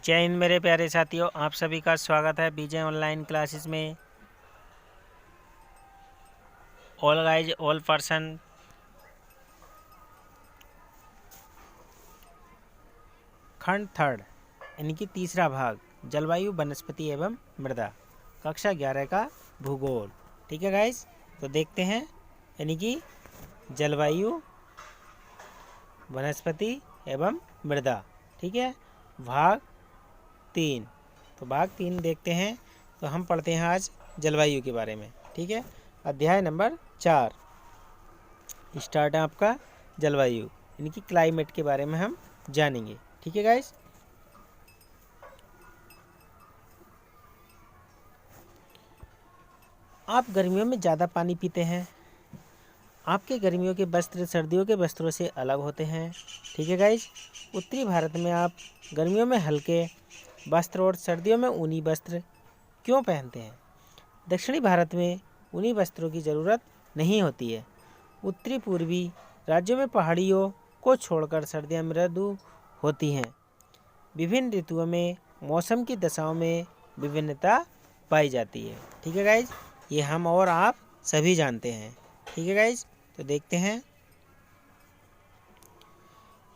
जय हिंद मेरे प्यारे साथियों, आप सभी का स्वागत है बीजे ऑनलाइन क्लासेस में। ऑल गाइज ऑल पर्सन, खंड थर्ड यानी कि तीसरा भाग, जलवायु वनस्पति एवं मृदा, कक्षा 11 का भूगोल। ठीक है गाइज, तो देखते हैं यानी कि जलवायु वनस्पति एवं मृदा। ठीक है, भाग 3। तो भाग 3 देखते हैं। तो हम पढ़ते हैं आज जलवायु के बारे में। ठीक है, अध्याय नंबर 4 स्टार्ट है आपका जलवायु यानी कि क्लाइमेट के बारे में हम जानेंगे। ठीक है गाइस, आप गर्मियों में ज़्यादा पानी पीते हैं। आपके गर्मियों के वस्त्र सर्दियों के वस्त्रों से अलग होते हैं। ठीक है गाइस, उत्तरी भारत में आप गर्मियों में हल्के वस्त्र और सर्दियों में ऊनी वस्त्र क्यों पहनते हैं? दक्षिणी भारत में ऊनी वस्त्रों की ज़रूरत नहीं होती है। उत्तरी पूर्वी राज्यों में पहाड़ियों को छोड़कर सर्दियाँ मृदु होती हैं। विभिन्न ऋतुओं में मौसम की दशाओं में विभिन्नता पाई जाती है। ठीक है गाइज, ये हम और आप सभी जानते हैं। ठीक है गाइज, तो देखते हैं।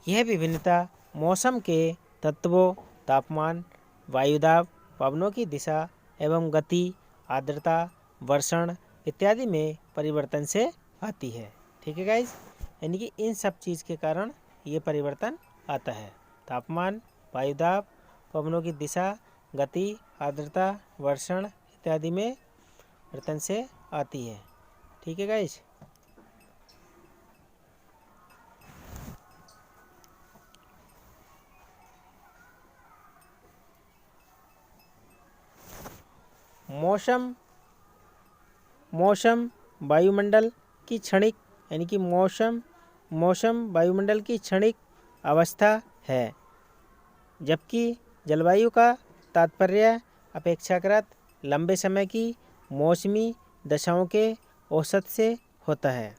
यह विभिन्नता मौसम के तत्वों, तापमान, वायुदाब, पवनों की दिशा एवं गति, आर्द्रता, वर्षण इत्यादि में परिवर्तन से आती है। ठीक है गाइज, यानी कि इन सब चीज़ के कारण ये परिवर्तन आता है। तापमान, वायुदाब, पवनों की दिशा, गति, आर्द्रता, वर्षण इत्यादि में परिवर्तन से आती है। ठीक है गाइज, मौसम वायुमंडल की क्षणिक यानी कि मौसम वायुमंडल की क्षणिक अवस्था है, जबकि जलवायु का तात्पर्य अपेक्षाकृत लंबे समय की मौसमी दशाओं के औसत से होता है।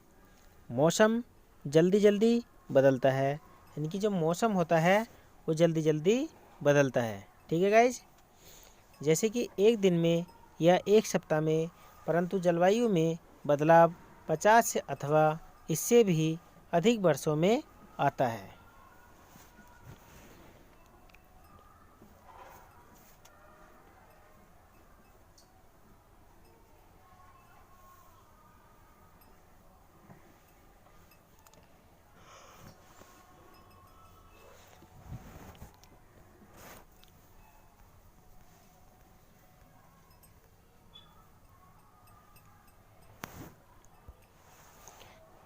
मौसम जल्दी जल्दी बदलता है, यानी कि जो मौसम होता है वो जल्दी जल्दी बदलता है। ठीक है गाइज, जैसे कि एक दिन में या एक सप्ताह में, परंतु जलवायु में बदलाव 50 अथवा इससे भी अधिक वर्षों में आता है।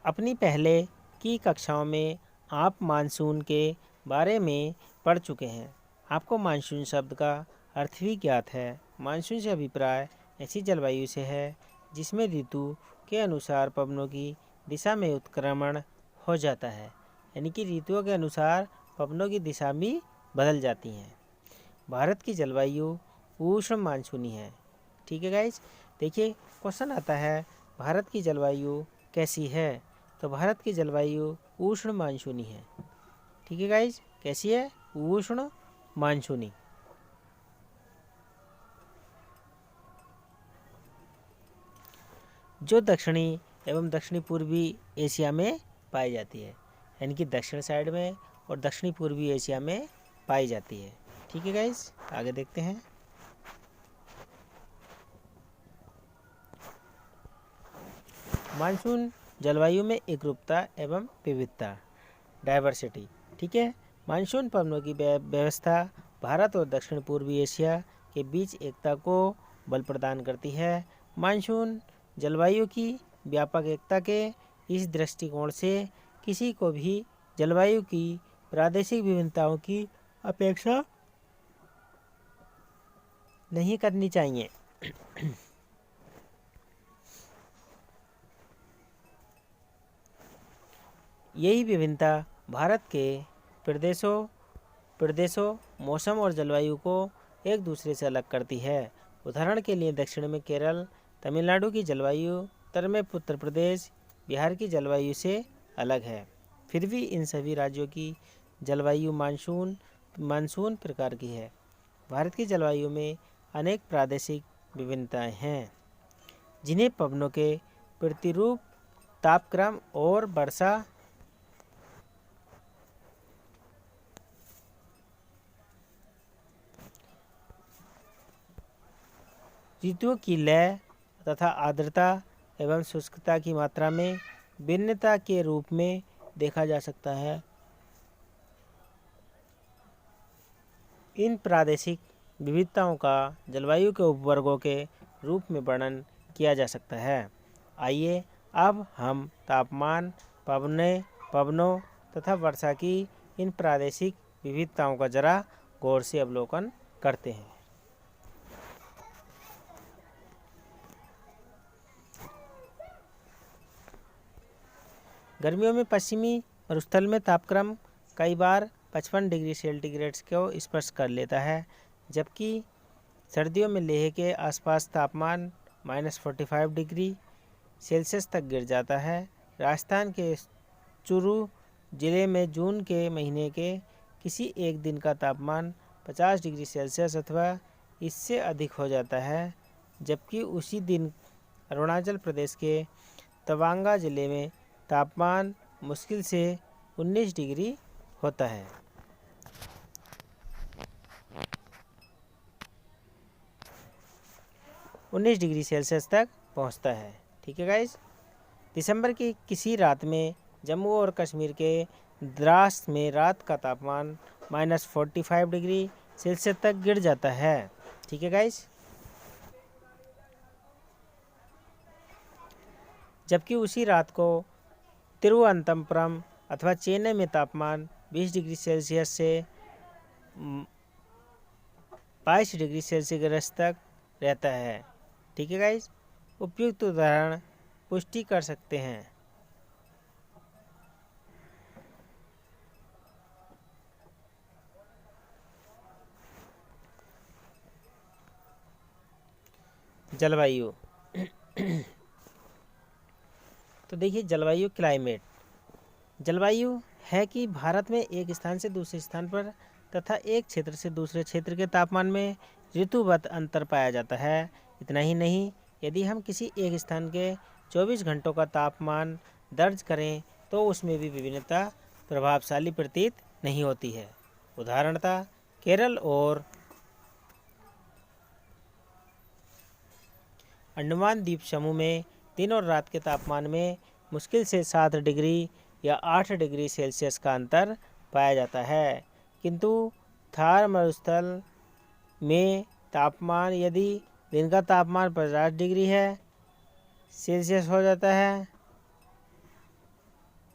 अपनी पहले की कक्षाओं में आप मानसून के बारे में पढ़ चुके हैं। आपको मानसून शब्द का अर्थ भी ज्ञात है। मानसून से अभिप्राय ऐसी जलवायु से है जिसमें ऋतु के अनुसार पवनों की दिशा में उत्क्रमण हो जाता है, यानी कि ऋतुओं के अनुसार पवनों की दिशा भी बदल जाती हैं। भारत की जलवायु उष्ण मानसूनी है। ठीक है गाइज, देखिए क्वेश्चन आता है भारत की जलवायु कैसी है? तो भारत की जलवायु उष्ण मानसूनी है। ठीक है गाइज, कैसी है? उष्ण मानसूनी। जो दक्षिणी एवं दक्षिणी पूर्वी एशिया में पाई जाती है, यानी कि दक्षिण साइड में और दक्षिणी पूर्वी एशिया में पाई जाती है। ठीक है गाइज, आगे देखते हैं। मानसून जलवायु में एकरूपता एवं विविधता, डाइवर्सिटी। ठीक है, मानसून पवनों की व्यवस्था भारत और दक्षिण पूर्वी एशिया के बीच एकता को बल प्रदान करती है। मानसून जलवायु की व्यापक एकता के इस दृष्टिकोण से किसी को भी जलवायु की प्रादेशिक विभिन्नताओं की अपेक्षा नहीं करनी चाहिए। यही विभिन्नता भारत के प्रदेशों मौसम और जलवायु को एक दूसरे से अलग करती है। उदाहरण के लिए दक्षिण में केरल, तमिलनाडु की जलवायु उत्तर में उत्तर प्रदेश, बिहार की जलवायु से अलग है। फिर भी इन सभी राज्यों की जलवायु मानसून प्रकार की है। भारत की जलवायु में अनेक प्रादेशिक विभिन्नताएं हैं, जिन्हें पवनों के प्रतिरूप, तापक्रम और वर्षा ऋतुओं की लय तथा आर्द्रता एवं शुष्कता की मात्रा में भिन्नता के रूप में देखा जा सकता है। इन प्रादेशिक विविधताओं का जलवायु के उपवर्गों के रूप में वर्णन किया जा सकता है। आइए अब हम तापमान, पवनों तथा वर्षा की इन प्रादेशिक विविधताओं का जरा गौर से अवलोकन करते हैं। गर्मियों में पश्चिमी मरुस्थल में तापक्रम कई बार 55 डिग्री सेंटीग्रेड को स्पर्श कर लेता है, जबकि सर्दियों में लेह के आसपास तापमान -45 डिग्री सेल्सियस तक गिर जाता है। राजस्थान के चूरू जिले में जून के महीने के किसी एक दिन का तापमान 50 डिग्री सेल्सियस अथवा इससे अधिक हो जाता है, जबकि उसी दिन अरुणाचल प्रदेश के तवांगा जिले में तापमान मुश्किल से 19 डिग्री होता है। उन्नीस डिग्री सेल्सियस तक पहुंचता है। ठीक है गाइस। दिसंबर की किसी रात में जम्मू और कश्मीर के द्रास में रात का तापमान -45 डिग्री सेल्सियस तक गिर जाता है। ठीक है गाइस। जबकि उसी रात को तिरुवनंतपुरम अथवा चेन्नई में तापमान 20 डिग्री सेल्सियस से 22 डिग्री सेल्सियस तक रहता है। ठीक है गाइस। उपयुक्त उदाहरण पुष्टि कर सकते हैं। जलवायु तो देखिए, जलवायु क्लाइमेट जलवायु है कि भारत में एक स्थान से दूसरे स्थान पर तथा एक क्षेत्र से दूसरे क्षेत्र के तापमान में ऋतुगत अंतर पाया जाता है। इतना ही नहीं, यदि हम किसी एक स्थान के 24 घंटों का तापमान दर्ज करें तो उसमें भी विभिन्नता प्रभावशाली प्रतीत नहीं होती है। उदाहरणतः केरल और अंडमान द्वीप समूह में दिन और रात के तापमान में मुश्किल से 7 डिग्री या 8 डिग्री सेल्सियस का अंतर पाया जाता है, किंतु थार मरुस्थल में तापमान यदि दिन का तापमान 50 डिग्री है सेल्सियस हो जाता है,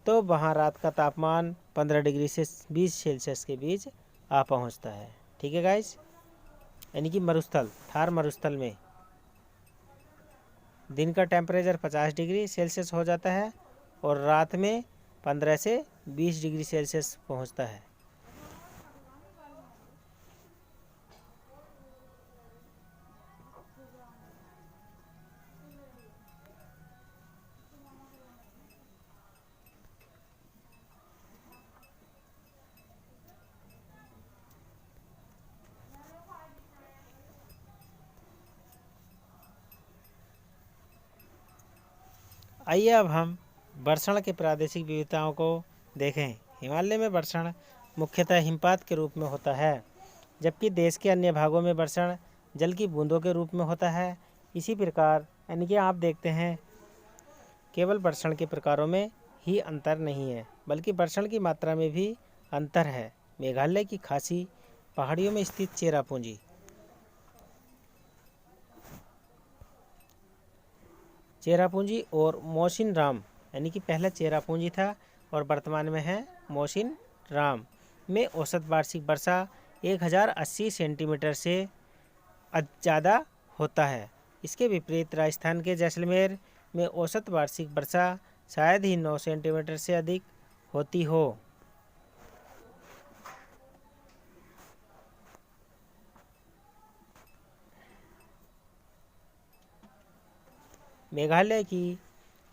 तो वहाँ रात का तापमान 15 डिग्री से 20 सेल्सियस के बीच आ पहुँचता है। ठीक है गाइस। यानी कि थार मरुस्थल में दिन का टेम्परेचर 50 डिग्री सेल्सियस हो जाता है और रात में 15 से 20 डिग्री सेल्सियस पहुंचता है। आइए अब हम वर्षण के प्रादेशिक विविधताओं को देखें। हिमालय में वर्षण मुख्यतः हिमपात के रूप में होता है, जबकि देश के अन्य भागों में वर्षण जल की बूंदों के रूप में होता है। इसी प्रकार यानी कि आप देखते हैं, केवल वर्षण के प्रकारों में ही अंतर नहीं है, बल्कि वर्षण की मात्रा में भी अंतर है। मेघालय की खासी पहाड़ियों में स्थित चेरापूंजी और मोसिनराम, यानी कि पहला चेरापूंजी था और वर्तमान में है मोसिनराम, में औसत वार्षिक वर्षा 1080 सेंटीमीटर से ज़्यादा होता है। इसके विपरीत राजस्थान के जैसलमेर में औसत वार्षिक वर्षा शायद ही 9 सेंटीमीटर से अधिक होती हो। मेघालय की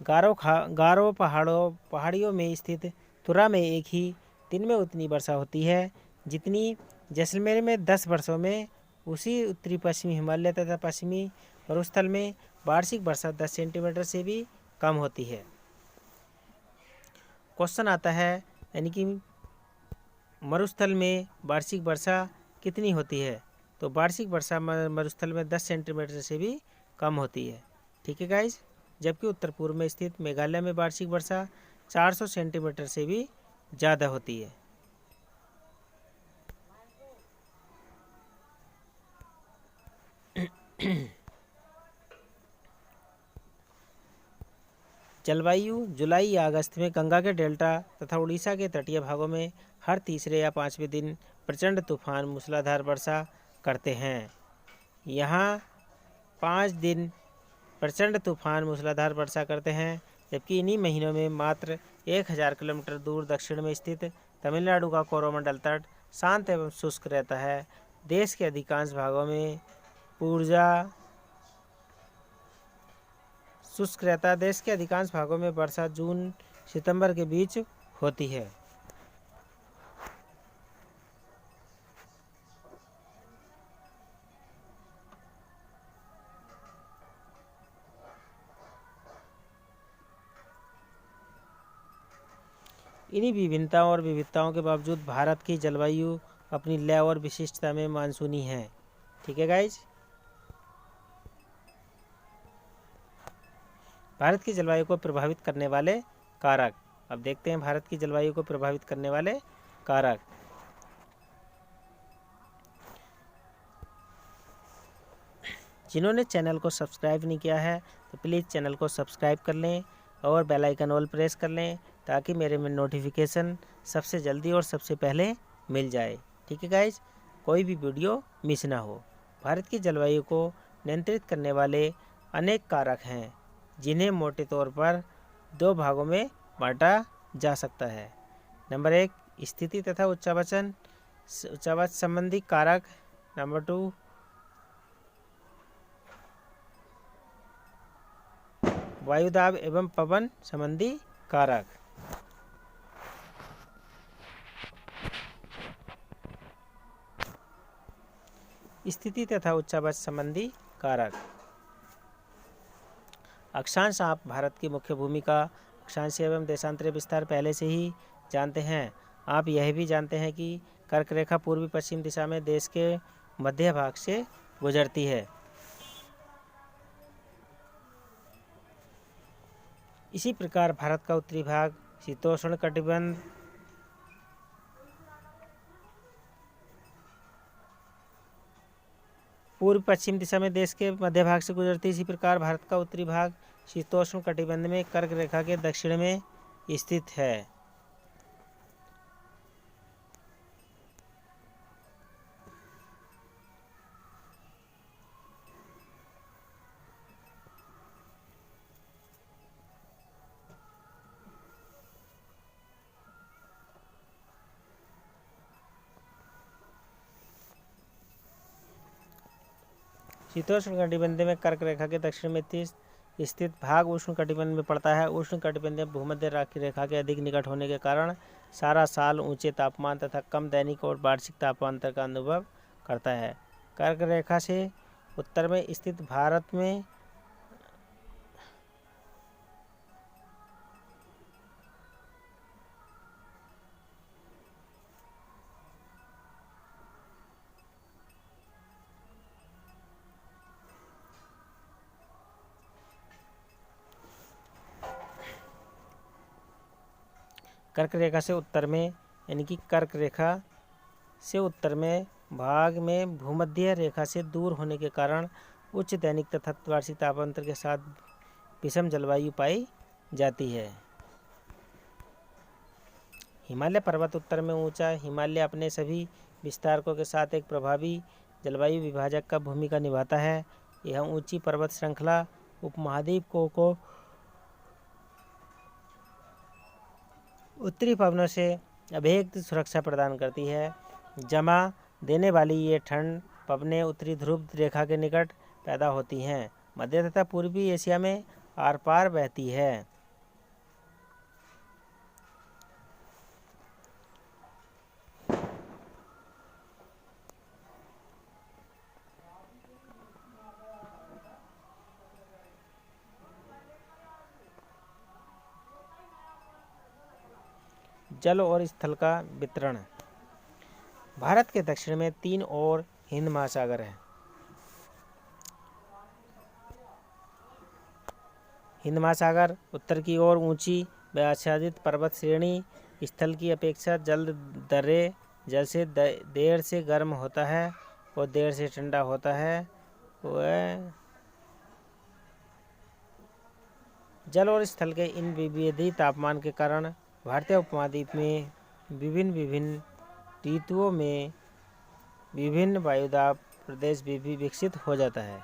गारो पहाड़ियों में स्थित तुरा में एक ही दिन में उतनी वर्षा होती है जितनी जैसलमेर में 10 वर्षों में उसी उत्तरी पश्चिमी हिमालय तथा पश्चिमी मरुस्थल में वार्षिक वर्षा 10 सेंटीमीटर से भी कम होती है। क्वेश्चन आता है यानी कि मरुस्थल में वार्षिक वर्षा कितनी होती है, तो वार्षिक वर्षा मरुस्थल में 10 सेंटीमीटर से भी कम होती है। ठीक है गाइज, जबकि उत्तर पूर्व में स्थित मेघालय में वार्षिक वर्षा 400 सेंटीमीटर से भी ज़्यादा होती है। जलवायु जुलाई या अगस्त में गंगा के डेल्टा तथा उड़ीसा के तटीय भागों में हर तीसरे या पाँचवें दिन प्रचंड तूफान मूसलाधार वर्षा करते हैं। यहाँ 5 दिन प्रचंड तूफान मूसलाधार वर्षा करते हैं, जबकि इन्हीं महीनों में मात्र 1000 किलोमीटर दूर दक्षिण में स्थित तमिलनाडु का कोरोमंडल तट शांत एवं शुष्क रहता है। देश के अधिकांश भागों में ऊर्जा शुष्क रहता है। देश के अधिकांश भागों में वर्षा जून सितंबर के बीच होती है। इन्हीं विभिन्नताओं और विविधताओं के बावजूद भारत की जलवायु अपनी लय और विशिष्टता में मानसूनी है। ठीक है गाइज, भारत की जलवायु को प्रभावित करने वाले कारक। अब देखते हैं भारत की जलवायु को प्रभावित करने वाले कारक। जिन्होंने चैनल को सब्सक्राइब नहीं किया है तो प्लीज़ चैनल को सब्सक्राइब कर लें और बेल आइकन ऑल प्रेस कर लें, ताकि मेरे में नोटिफिकेशन सबसे जल्दी और सबसे पहले मिल जाए। ठीक है गाइज, कोई भी वीडियो मिस ना हो। भारत की जलवायु को नियंत्रित करने वाले अनेक कारक हैं, जिन्हें मोटे तौर पर 2 भागों में बांटा जा सकता है। नंबर 1, स्थिति तथा उच्चावचन संबंधी कारक। नंबर 2, वायुदाब एवं पवन संबंधी कारक। स्थिति तथा उच्चावच संबंधी कारक। अक्षांश आप भारत की मुख्य भूमि का अक्षांशीय एवं देशांतरीय विस्तार पहले से ही जानते हैं। आप यह भी जानते हैं कि कर्क रेखा पूर्वी पश्चिम दिशा में देश के मध्य भाग से गुजरती है। इसी प्रकार भारत का उत्तरी भाग शीतोष्ण कटिबंध पूर्व पश्चिम दिशा में देश के मध्य भाग से गुजरती है। इसी प्रकार भारत का उत्तरी भाग शीतोष्ण कटिबंध में कर्क रेखा के दक्षिण में स्थित है। शीतोष्ण कटिबंध में कर्क रेखा के दक्षिण में स्थित भाग उष्ण कटिबंध में पड़ता है। उष्ण कटिबंध भूमध्य रेखा के अधिक निकट होने के कारण सारा साल ऊंचे तापमान तथा कम दैनिक और वार्षिक तापमान अंतर का अनुभव करता है। कर्क रेखा से उत्तर में स्थित भारत में कर्क रेखा से उत्तर में यानी कि कर्क रेखा से उत्तर में भाग में भूमध्य रेखा से दूर होने के कारण उच्च दैनिक तथा वार्षिक तापांतर के साथ विषम जलवायु पाई जाती है। हिमालय पर्वत उत्तर में ऊंचा हिमालय अपने सभी विस्तारकों के साथ एक प्रभावी जलवायु विभाजक का भूमिका निभाता है। यह ऊंची पर्वत श्रृंखला उपमहाद्वीप को उत्तरी पवनों से अभेद्य सुरक्षा प्रदान करती है। जमा देने वाली ये ठंड पवनें उत्तरी ध्रुव रेखा के निकट पैदा होती हैं। मध्य तथा पूर्वी एशिया में आर पार बहती है। जल और स्थल का वितरण। भारत के दक्षिण में 3 और हिंद महासागर है। हिंद महासागर, उत्तर की ओर ऊंची व आच्छादित पर्वत श्रेणी, स्थल की अपेक्षा जल दर्रे, जल से देर से गर्म होता है और देर से ठंडा होता है। वह जल और स्थल के इन विविध तापमान के कारण भारतीय उपमहाद्वीप में विभिन्न विभिन्न ऋतुओं में विभिन्न वायुदाब प्रदेश भी विकसित हो जाता है।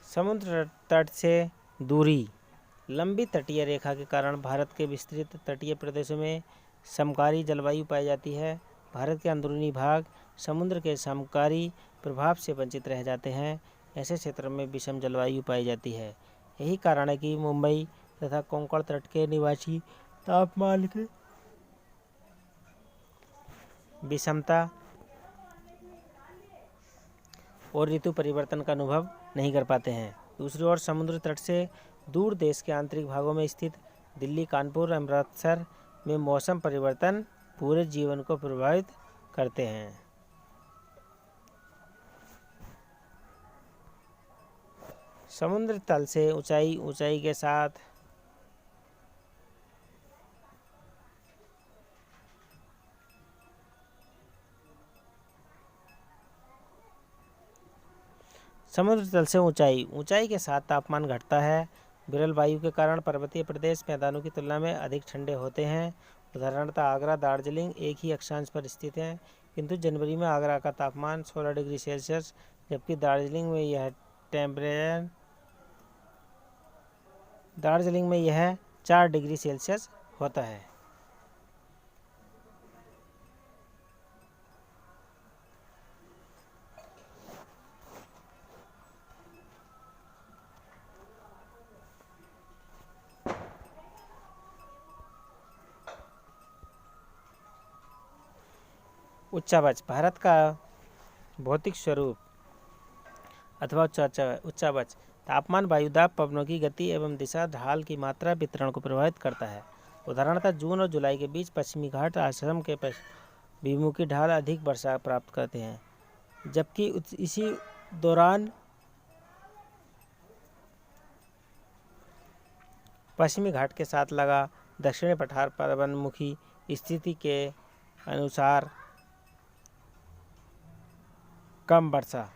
समुद्र तट से दूरी। लंबी तटीय रेखा के कारण भारत के विस्तृत तटीय प्रदेशों में समकारी जलवायु पाई जाती है। भारत के अंदरूनी भाग समुद्र के समकारी प्रभाव से वंचित रह जाते हैं। ऐसे क्षेत्रों में विषम जलवायु पाई जाती है। यही कारण है कि मुंबई तथा कोंकण तट के निवासी तापमान की विषमता और ऋतु परिवर्तन का अनुभव नहीं कर पाते हैं। दूसरी ओर समुद्र तट से दूर देश के आंतरिक भागों में स्थित दिल्ली, कानपुर, अमृतसर में मौसम परिवर्तन पूरे जीवन को प्रभावित करते हैं। समुद्र तल से ऊंचाई के साथ ऊंचाई के साथ तापमान घटता है। विरल वायु के कारण पर्वतीय प्रदेश मैदानों की तुलना में अधिक ठंडे होते हैं। उदाहरणतः आगरा, दार्जिलिंग एक ही अक्षांश पर स्थित हैं, किंतु जनवरी में आगरा का तापमान 16 डिग्री सेल्सियस जबकि दार्जिलिंग में यह 4 डिग्री सेल्सियस होता है। उच्चावच। भारत का भौतिक स्वरूप अथवा उच्चावच तापमान, वायुदाब, पवनों की गति एवं दिशा, ढाल की मात्रा, वितरण को प्रभावित करता है। उदाहरणतः जून और जुलाई के बीच पश्चिमी घाट आश्रम के विमुखी ढाल अधिक वर्षा प्राप्त करते हैं, जबकि इसी दौरान पश्चिमी घाट के साथ लगा दक्षिणी पठार पवनमुखी स्थिति के अनुसार कम वर्षा।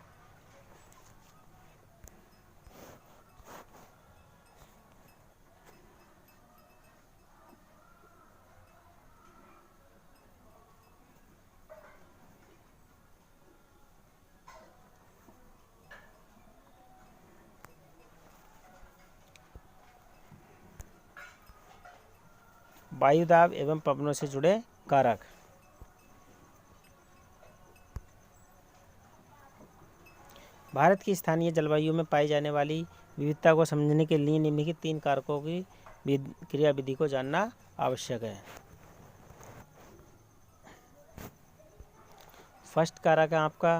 वायुदाब एवं पवनों से जुड़े कारक। भारत की स्थानीय जलवायु में पाई जाने वाली विविधता को समझने के लिए निम्नलिखित 3 कारकों की क्रियाविधि को जानना आवश्यक है। फर्स्ट कारक है आपका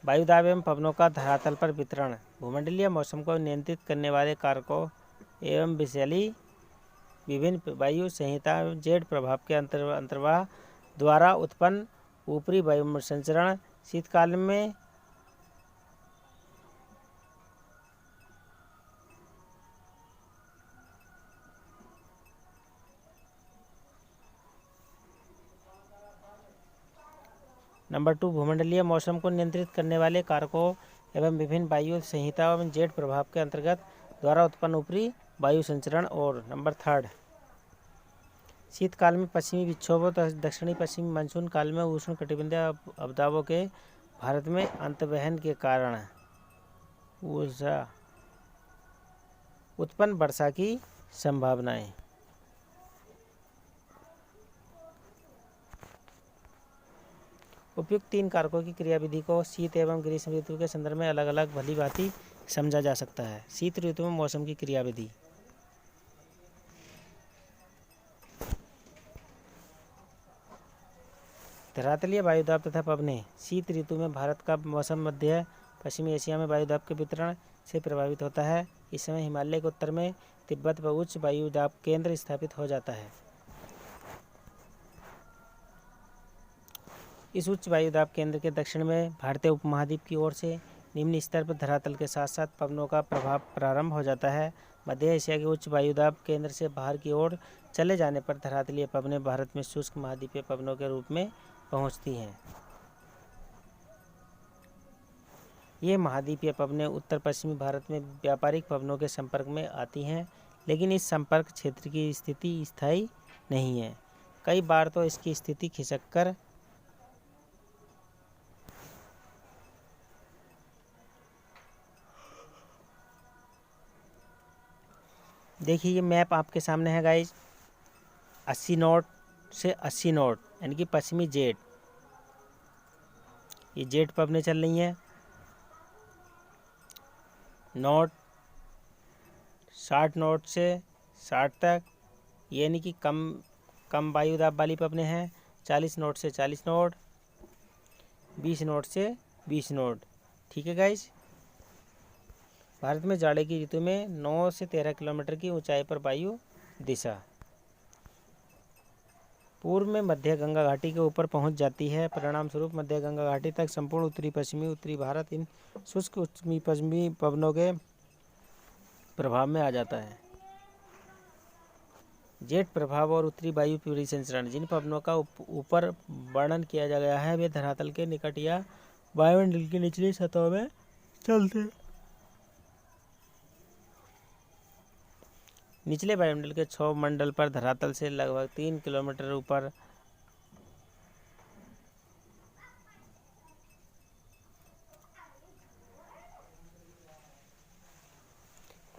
वायुदाब एवं पवनों का धरातल पर वितरण। भूमंडलीय मौसम को नियंत्रित करने वाले कारकों एवं विषैली विभिन्न वायु संहिता जेड प्रभाव के अंतर्वाह द्वारा उत्पन्न ऊपरी वायु संचरण। शीतकाल में नंबर 2 भूमंडलीय मौसम को नियंत्रित करने वाले कारकों एवं विभिन्न वायु संहिता एवं जेट प्रभाव के अंतर्गत द्वारा उत्पन्न ऊपरी वायु संचरण। और नंबर 3 शीतकाल में पश्चिमी विक्षोभों तथा दक्षिणी पश्चिमी मानसून काल में उष्ण कटिबंधीय अवदाबों के भारत में अंतर्वहन के कारण उत्पन्न वर्षा की संभावनाएं। उपयुक्त 3 कारकों की क्रियाविधि को शीत एवं ग्रीष्म ऋतु के संदर्भ में अलग अलग भली भांति समझा जा सकता है। शीत ऋतु में मौसम की क्रियाविधि। धरातलीय वायुदाब तथा पवनें। शीत ऋतु में भारत का मौसम मध्य पश्चिमी एशिया में वायुदाब के वितरण से प्रभावित होता है। इस समय हिमालय के उत्तर में तिब्बत पर उच्च वायुदाब केंद्र स्थापित हो जाता है। इस उच्च वायुदाब केंद्र के दक्षिण में भारतीय उपमहाद्वीप की ओर से निम्न स्तर पर धरातल के साथ साथ पवनों का प्रभाव प्रारंभ हो जाता है। मध्य एशिया के उच्च वायुदाब केंद्र से बाहर की ओर चले जाने पर धरातलीय पवनें भारत में शुष्क महाद्वीपीय पवनों के रूप में पहुंचती हैं। ये महाद्वीपीय पवनें उत्तर पश्चिमी भारत में व्यापारिक पवनों के संपर्क में आती हैं, लेकिन इस संपर्क क्षेत्र की स्थिति स्थायी नहीं है। कई बार तो इसकी स्थिति खिसक कर देखिए, ये मैप आपके सामने है गाइज। 80 नॉट से 80 नॉट यानी कि पश्चिमी जेट, ये जेट पवनें चल रही हैं। नॉट 60 नॉट से 60 तक यानी कि कम वायुदाब वाली पवनें हैं। 40 नॉट से 40 नॉट, 20 नॉट से 20 नॉट। ठीक है गाइज। भारत में जाड़े की ऋतु में 9 से 13 किलोमीटर की ऊंचाई पर वायु दिशा पूर्व में मध्य गंगा घाटी के ऊपर पहुंच जाती है। परिणाम स्वरूप मध्य गंगा घाटी तक संपूर्ण उत्तरी भारत इन शुष्क उत्तरी पश्चिमी पवनों के प्रभाव में आ जाता है। जेट प्रभाव और उत्तरी वायु परिसंचरण। जिन पवनों का ऊपर वर्णन किया जा गया है वे धरातल के निकट या वायुमंडल की निचली सतहों में चलते हैं। निचले वायुमंडल के क्षोभ मंडल पर धरातल से लगभग 3 किलोमीटर ऊपर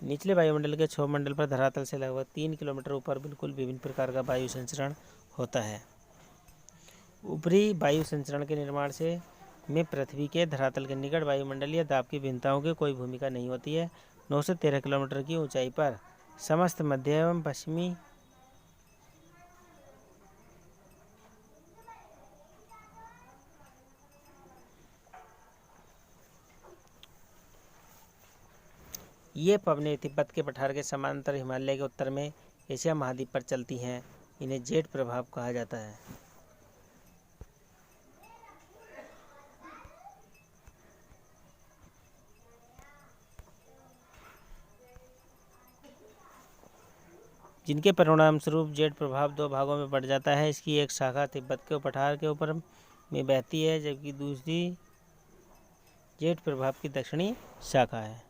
निचले वायुमंडल के क्षोभ मंडल पर धरातल से लगभग 3 किलोमीटर ऊपर बिल्कुल विभिन्न प्रकार का वायु संचरण होता है। ऊपरी वायु संचरण के निर्माण से में पृथ्वी के धरातल के निकट वायुमंडलीय दाब की भिन्नताओं की कोई भूमिका नहीं होती है। 9 से 13 किलोमीटर की ऊंचाई पर समस्त मध्य एवं पश्चिमी ये पवनें तिब्बत के पठार के समांतर हिमालय के उत्तर में एशिया महाद्वीप पर चलती हैं। इन्हें जेट प्रभाव कहा जाता है। जिनके परिणाम स्वरूप जेट प्रभाव 2 भागों में बढ़ जाता है। इसकी एक शाखा तिब्बत के पठार के ऊपर में बहती है, जबकि दूसरी जेट प्रभाव की दक्षिणी शाखा है।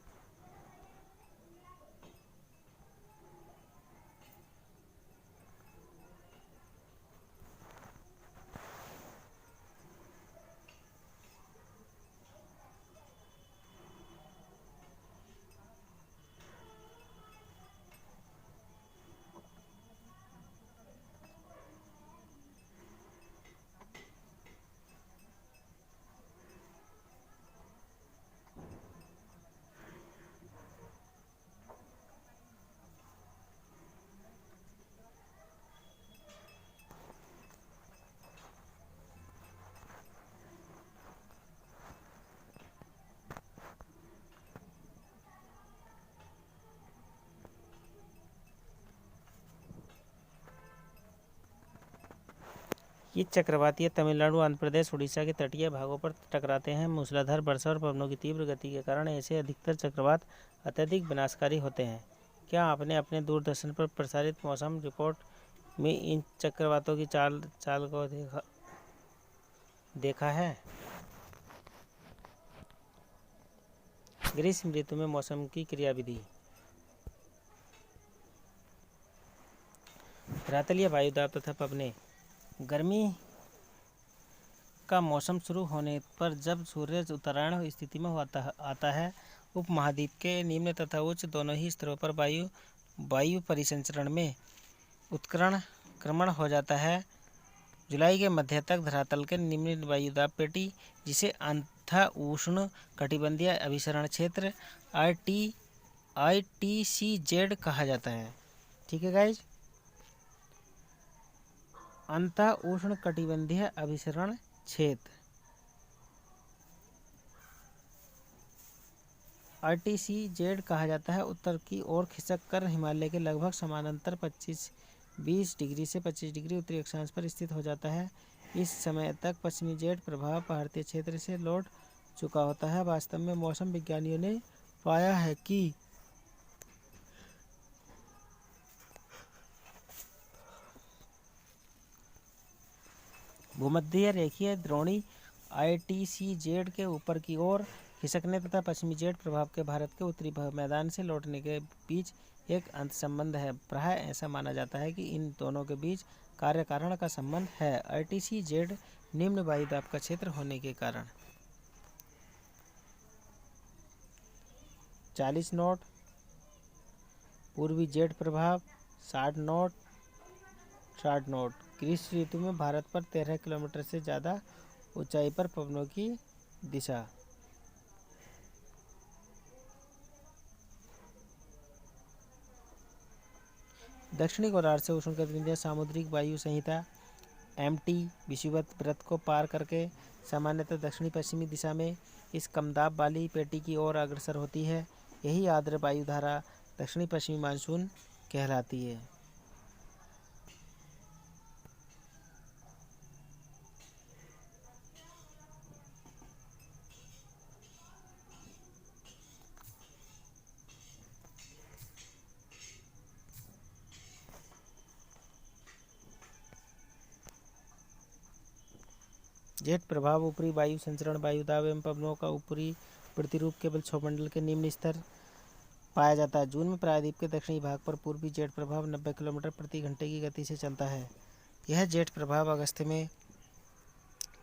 ये चक्रवातीय तमिलनाडु, आंध्र प्रदेश, उड़ीसा के तटीय भागों पर टकराते हैं। मूसलाधार वर्षा और पवनों की तीव्र गति के कारण ऐसे अधिकतर चक्रवात अत्यधिक विनाशकारी होते हैं। क्या आपने अपने दूरदर्शन पर प्रसारित मौसम रिपोर्ट में इन चक्रवातों की चाल को देखा है? ग्रीष्म ऋतु में मौसम की क्रियाविधि। धरातलीय वायुदाब तथा पवनें। गर्मी का मौसम शुरू होने पर जब सूर्य उत्तरायण स्थिति में आता है, उपमहाद्वीप के निम्न तथा उच्च दोनों ही स्तरों पर वायु परिसंचरण में उत्क्रमण हो जाता है। जुलाई के मध्य तक धरातल के निम्न वायुदाब पेटी, जिसे अंतः उष्ण कटिबंधीय अभिसरण क्षेत्र ITCZ कहा जाता है। ठीक है गाइज। अंतः उष्णकटिबंधीय अभिसरण क्षेत्र। RTCZ कहा जाता है उत्तर की ओर खिसक कर हिमालय के लगभग समानांतर 20 डिग्री से 25 डिग्री उत्तरी अक्षांश पर स्थित हो जाता है। इस समय तक पश्चिमी जेड प्रभाव भारतीय क्षेत्र से लौट चुका होता है। वास्तव में मौसम विज्ञानियों ने पाया है कि भूमध्य रेखीय द्रोणी RTCZ के ऊपर की ओर खिसकने तथा पश्चिमी जेड प्रभाव के भारत के उत्तरी मैदान से लौटने के बीच एक अंतर्संबंध है। प्राय ऐसा माना जाता है कि इन दोनों के बीच कार्य कारण का संबंध है। RTCZ निम्न वायुदाब का क्षेत्र होने के कारण 40 नॉट, पूर्वी जेड प्रभाव 60 नॉट, 60 नॉट। ग्रीष्म ऋतु में भारत पर 13 किलोमीटर से ज़्यादा ऊंचाई पर पवनों की दिशा। दक्षिणी गोलार्ध से उष्णकटिबंधीय सामुद्रिक वायु संहिता MT विषुवत वृत्त को पार करके सामान्यतः दक्षिणी पश्चिमी दिशा में इस कमदाब वाली पेटी की ओर अग्रसर होती है। यही आर्द्र वायुधारा दक्षिणी पश्चिमी मानसून कहलाती है। जेट प्रभाव ऊपरी वायु संचरण वायुदाब एवं पवनों का ऊपरी प्रतिरूप केवल क्षोभमंडल के निम्न स्तर पाया जाता है। जून में प्रायद्वीप के दक्षिणी भाग पर पूर्वी जेट प्रभाव 90 किलोमीटर प्रति घंटे की गति से चलता है। यह जेट प्रभाव अगस्त में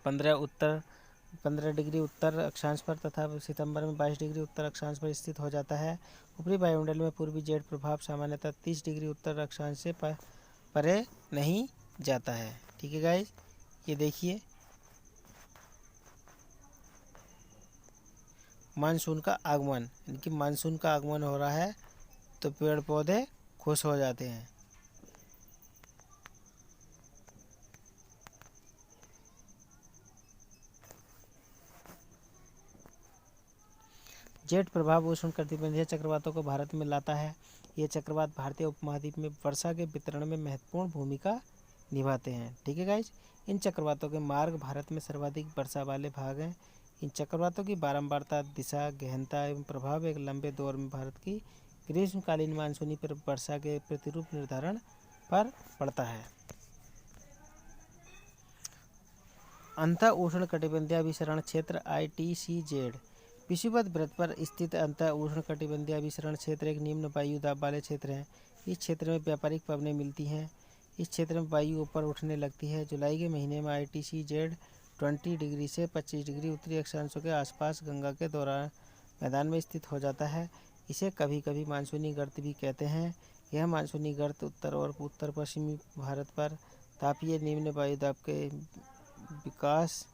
15 डिग्री उत्तर अक्षांश पर तथा सितंबर में 22 डिग्री उत्तर अक्षांश पर स्थित हो जाता है। ऊपरी वायुमंडल में पूर्वी जेट प्रभाव सामान्यतः 30 डिग्री उत्तर अक्षांश से परे नहीं जाता है। ठीक है गाइस, ये देखिए मानसून का आगमन, इनकी मानसून का आगमन हो रहा है तो पेड़ पौधे खुश हो जाते हैं। जेट प्रभाव उष्णकटिबंधीय चक्रवातों को भारत में लाता है। ये चक्रवात भारतीय उपमहाद्वीप में वर्षा के वितरण में महत्वपूर्ण भूमिका निभाते हैं। ठीक है गाइज, इन चक्रवातों के मार्ग भारत में सर्वाधिक वर्षा वाले भाग हैं। इन चक्रवातों की बारंबारता, दिशा, गहनता एवं प्रभाव एक लंबे दौर में भारत की ग्रीष्मकालीन मानसूनी पर वर्षा के प्रतिरूप निर्धारण पर पड़ता है। अंतः उष्णकटिबंधीय अभिसरण क्षेत्र RTCZ विषुवत वृत्त पर स्थित अंतः उष्णकटिबंधीय अभिसरण क्षेत्र एक निम्न वायु दाब वाले क्षेत्र है। इस क्षेत्र में व्यापारिक पवनें मिलती हैं। इस क्षेत्र में वायु ऊपर उठने लगती है। जुलाई के महीने में RTCZ 20 डिग्री से 25 डिग्री उत्तरी अक्षांशों के आसपास गंगा के दौरान मैदान में स्थित हो जाता है। इसे कभी कभी मानसूनी गर्त भी कहते हैं। यह मानसूनी गर्त उत्तर और उत्तर पश्चिमी भारत पर तापीय निम्न वायुदाब के विकास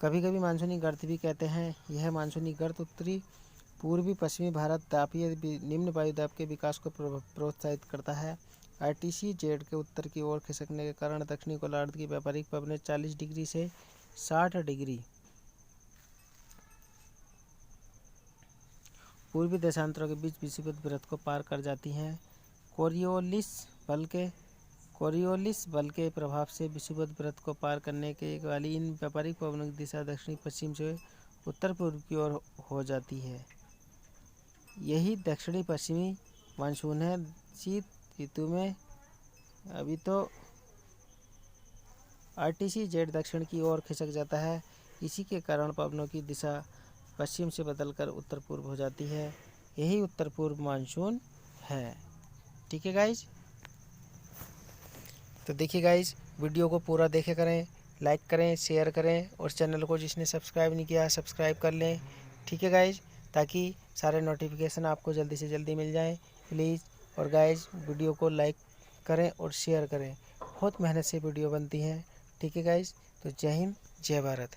कभी कभी मानसूनी गर्त भी कहते हैं। यह मानसूनी गर्त उत्तरी पूर्वी पश्चिमी भारत तापीय निम्न वायुदाब के विकास को प्रोत्साहित करता है। RTCZ के उत्तर की ओर खिसकने के कारण दक्षिणी गोलार्ध की व्यापारिक पवनें 40 डिग्री से 60 डिग्री पूर्वी देशांतरों के बीच विषुवत वृत्त को पार कर जाती हैं। कोरियोलिस बल के प्रभाव से विषुवत वृत्त को पार करने के वाली इन व्यापारिक पवनों की दिशा दक्षिणी पश्चिम से उत्तर पूर्व की ओर हो जाती है। यही दक्षिणी पश्चिमी मानसून है। शीत ऋतु में अभी तो RTCZ दक्षिण की ओर खिसक जाता है। इसी के कारण पवनों की दिशा पश्चिम से बदलकर उत्तर पूर्व हो जाती है। यही उत्तर पूर्व मानसून है। ठीक है गाइज, तो देखिए गाइज, वीडियो को पूरा देखे करें, लाइक करें, शेयर करें और चैनल को जिसने सब्सक्राइब नहीं किया सब्सक्राइब कर लें। ठीक है गाइज, ताकि सारे नोटिफिकेशन आपको जल्दी से जल्दी मिल जाएं प्लीज़। और गाइज वीडियो को लाइक करें और शेयर करें, बहुत मेहनत से वीडियो बनती हैं। ठीक है गाइज, तो जय हिंद जय भारत।